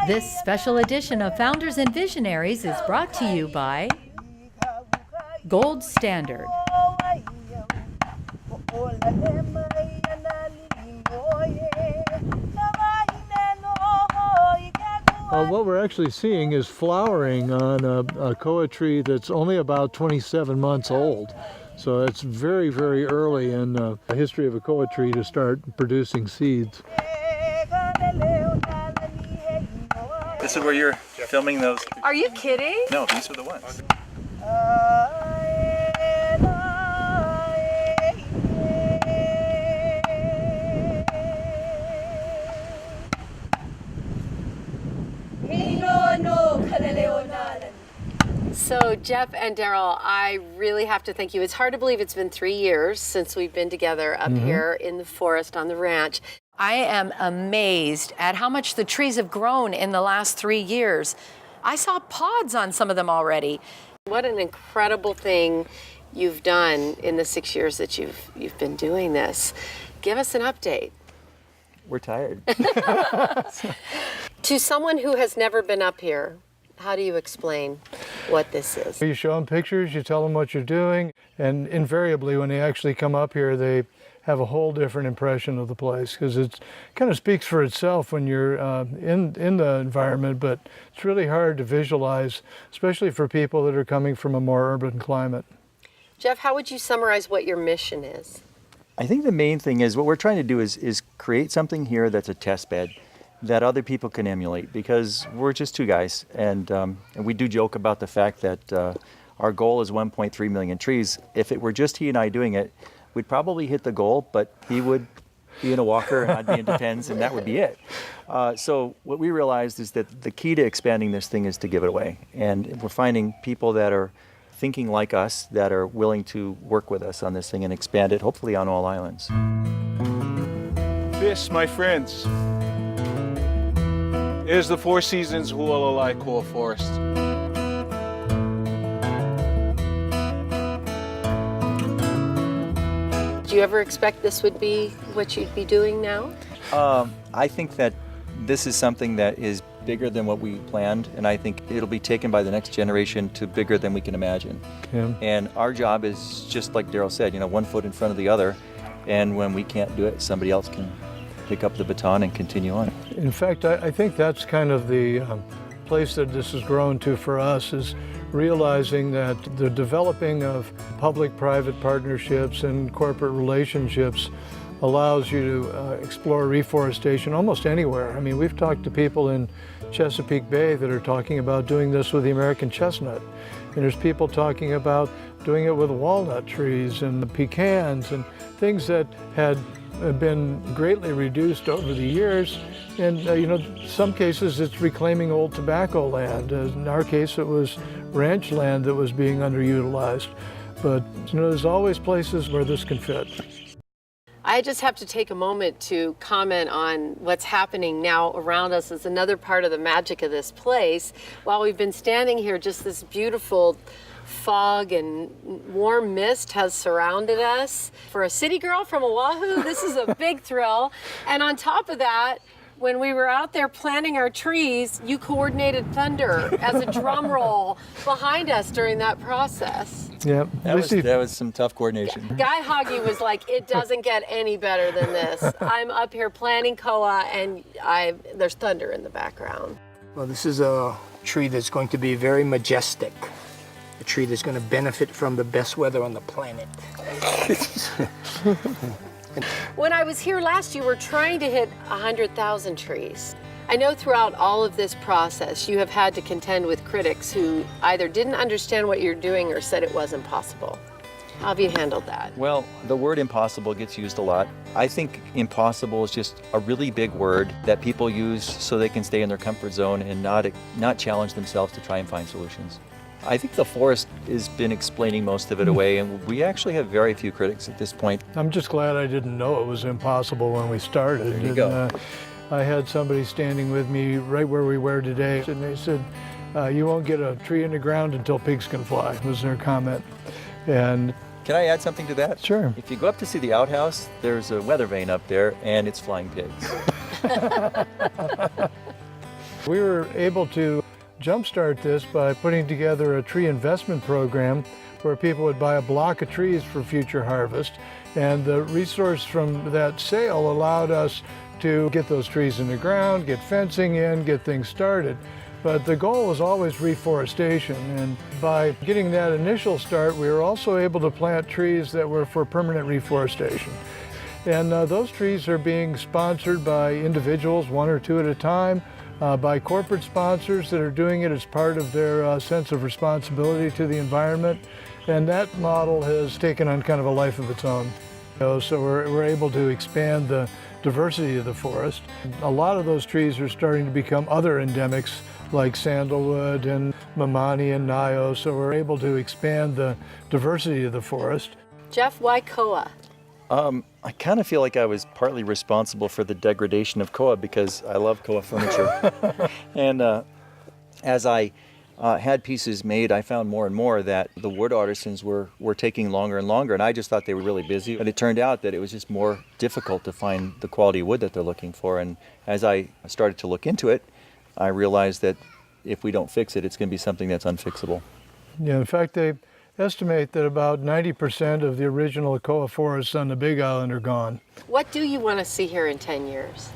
This special edition of Founders and Visionaries is brought to you by Gold Standard. What we're actually seeing is flowering on a Khoa tree that's only about 27 months old. So it's very, very early in the history of a Khoa tree to start producing seeds. This is where you're filming those. Are you kidding? No, these are the ones. So Jeff and Daryl, I really have to thank you. It's hard to believe it's been 3 years since we've been together up here in the forest on the ranch. I am amazed at how much the trees have grown in the last 3 years. I saw pods on some of them already. What an incredible thing you've done in the 6 years that you've been doing this. Give us an update. We're tired. To someone who has never been up here, how do you explain what this is? You show them pictures, you tell them what you're doing, and invariably when they actually come up here, they have a whole different impression of the place, because it kind of speaks for itself when you're in the environment, but it's really hard to visualize, especially for people that are coming from a more urban climate. Jeff, how would you summarize what your mission is? I think the main thing is what we're trying to do is create something here that's a test bed that other people can emulate, because we're just two guys, and we do joke about the fact that our goal is 1.3 million trees. If it were just he and I doing it, we'd probably hit the goal, but he would be in a walker and I'd be in Depends, and that would be it. So what we realized is that the key to expanding this thing is to give it away, and we're finding people that are thinking like us, that are willing to work with us on this thing and expand it, hopefully on all islands. This, my friends, is the Four Seasons Hualalai Khoa Forest. Do you ever expect this would be what you'd be doing now? I think that this is something that is bigger than what we planned, and I think it'll be taken by the next generation to bigger than we can imagine. Yeah. And our job is, just like Daryl said, one foot in front of the other, and when we can't do it, somebody else can pick up the baton and continue on. In fact, I think that's kind of the place that this has grown to for us, is realizing that the developing of public-private partnerships and corporate relationships allows you to explore reforestation almost anywhere. I mean, we've talked to people in Chesapeake Bay that are talking about doing this with the American chestnut. And there's people talking about doing it with walnut trees and the pecans and things that had been greatly reduced over the years. And some cases it's reclaiming old tobacco land. In our case, it was ranch land that was being underutilized. But there's always places where this can fit. I just have to take a moment to comment on what's happening now around us. Is another part of the magic of this place. While we've been standing here, just this beautiful fog and warm mist has surrounded us. For a city girl from Oahu, this is a big thrill. And on top of that, when we were out there planting our trees, you coordinated thunder as a drum roll behind us during that process. Yeah, that was some tough coordination. Guy Hoggy was like, it doesn't get any better than this. I'm up here planting Khoa, and there's thunder in the background. Well, this is a tree that's going to be very majestic. A tree that's going to benefit from the best weather on the planet. When I was here last, you were trying to hit 100,000 trees. I know throughout all of this process, you have had to contend with critics who either didn't understand what you're doing or said it was impossible. How have you handled that? Well, the word impossible gets used a lot. I think impossible is just a really big word that people use so they can stay in their comfort zone and not challenge themselves to try and find solutions. I think the forest has been explaining most of it away, and we actually have very few critics at this point. I'm just glad I didn't know it was impossible when we started. There you go. I had somebody standing with me right where we were today, and they said, you won't get a tree in the ground until pigs can fly, was their comment. And can I add something to that? Sure. If you go up to see the outhouse, there's a weather vane up there, and it's flying pigs. We were able to jumpstart this by putting together a tree investment program where people would buy a block of trees for future harvest. And the resource from that sale allowed us to get those trees in the ground, get fencing in, get things started. But the goal was always reforestation. And by getting that initial start, we were also able to plant trees that were for permanent reforestation. And those trees are being sponsored by individuals, one or two at a time, by corporate sponsors that are doing it as part of their sense of responsibility to the environment. And that model has taken on kind of a life of its own. So we're able to expand the diversity of the forest. A lot of those trees are starting to become other endemics like sandalwood and mamani and nayo, so we're able to expand the diversity of the forest. Jeff, why Khoa? I kind of feel like I was partly responsible for the degradation of Khoa because I love Khoa furniture. And as I had pieces made, I found more and more that the wood artisans were taking longer and longer, and I just thought they were really busy. And it turned out that it was just more difficult to find the quality of wood that they're looking for. And as I started to look into it, I realized that if we don't fix it, it's going to be something that's unfixable. Yeah, in fact, they estimate that about 90% of the original Khoa forests on the Big Island are gone. What do you want to see here in 10 years?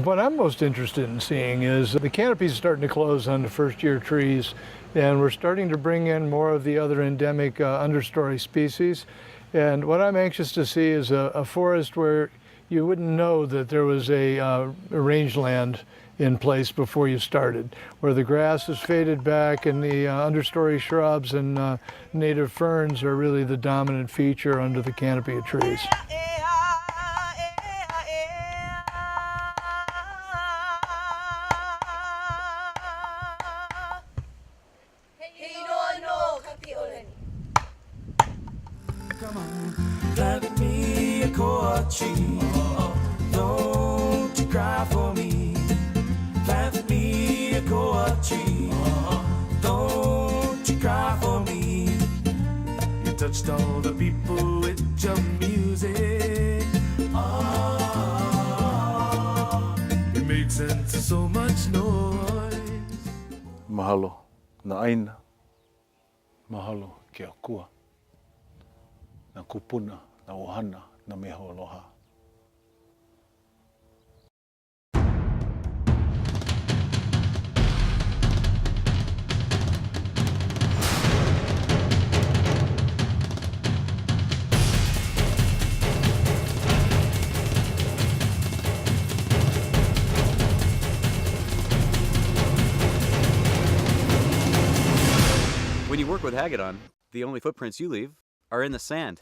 What I'm most interested in seeing is the canopy is starting to close on the first-year trees, and we're starting to bring in more of the other endemic understory species. And what I'm anxious to see is a forest where you wouldn't know that there was a rangeland in place before you started, where the grass is faded back and the understory shrubs and native ferns are really the dominant feature under the canopy of trees. Plant me a Khoa tree. Don't you cry for me. Plant me a Khoa tree. Don't you cry for me. You touched all the people with your music. It makes sense to so much noise. Mahalo na aina. Mahalo ke akua. Na kupuna, na ohana, na meho aloha. When you work with Hagedon, the only footprints you leave are in the sand.